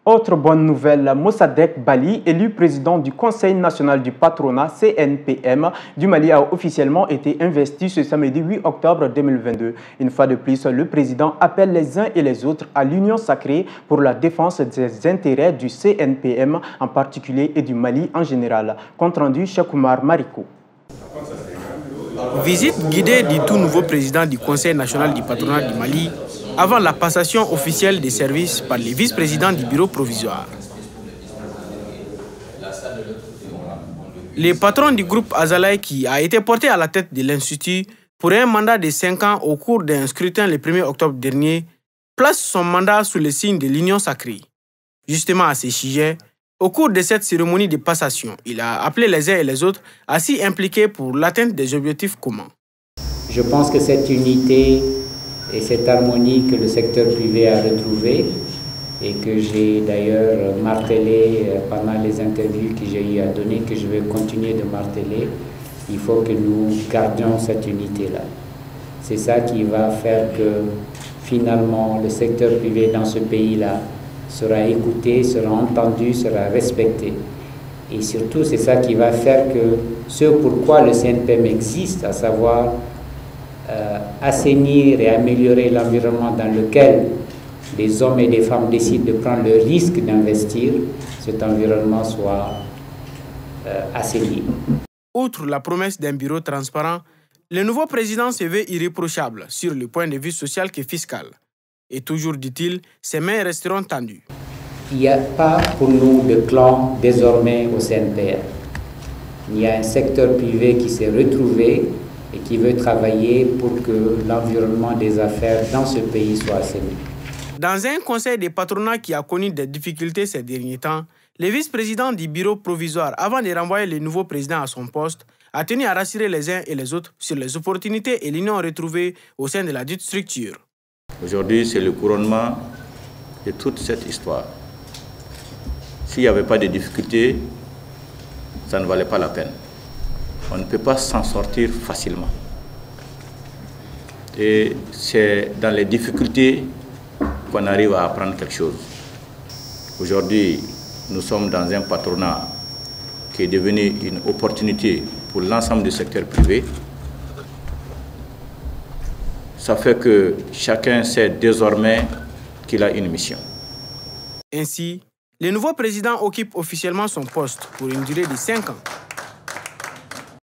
Autre bonne nouvelle, Mossadegh Bali, élu président du Conseil national du patronat CNPM du Mali, a officiellement été investi ce samedi 8 octobre 2022. Une fois de plus, le président appelle les uns et les autres à l'union sacrée pour la défense des intérêts du CNPM en particulier et du Mali en général. Compte rendu, Cheikh Oumar Mariko. Visite guidée du tout nouveau président du Conseil national du patronat du Mali avant la passation officielle des services par les vice-présidents du bureau provisoire. Le patron du groupe Azalaï, qui a été porté à la tête de l'Institut pour un mandat de 5 ans au cours d'un scrutin le 1er octobre dernier, place son mandat sous le signe de l'union sacrée. Justement à ce sujet, au cours de cette cérémonie de passation, il a appelé les uns et les autres à s'y impliquer pour l'atteinte des objectifs communs. Je pense que cette unité et cette harmonie que le secteur privé a retrouvée et que j'ai d'ailleurs martelé pendant les interviews que j'ai eu à donner, que je vais continuer de marteler, il faut que nous gardions cette unité-là. C'est ça qui va faire que finalement le secteur privé dans ce pays-là sera écouté, sera entendu, sera respecté. Et surtout, c'est ça qui va faire que ce pourquoi le CNPM existe, à savoir assainir et améliorer l'environnement dans lequel des hommes et des femmes décident de prendre le risque d'investir, cet environnement soit assaini. Outre la promesse d'un bureau transparent, le nouveau président se veut irréprochable sur le point de vue social que fiscal. Et toujours, dit-il, ses mains resteront tendues. Il n'y a pas pour nous de clan désormais au CNPM. Il y a un secteur privé qui s'est retrouvé et qui veut travailler pour que l'environnement des affaires dans ce pays soit assaini. Dans un conseil des patronats qui a connu des difficultés ces derniers temps, le vice-président du bureau provisoire, avant de renvoyer le nouveau président à son poste, a tenu à rassurer les uns et les autres sur les opportunités et l'union retrouvées au sein de la dite structure. Aujourd'hui, c'est le couronnement de toute cette histoire. S'il n'y avait pas de difficultés, ça ne valait pas la peine. On ne peut pas s'en sortir facilement. Et c'est dans les difficultés qu'on arrive à apprendre quelque chose. Aujourd'hui, nous sommes dans un patronat qui est devenu une opportunité pour l'ensemble du secteur privé. Ça fait que chacun sait désormais qu'il a une mission. Ainsi, le nouveau président occupe officiellement son poste pour une durée de 5 ans.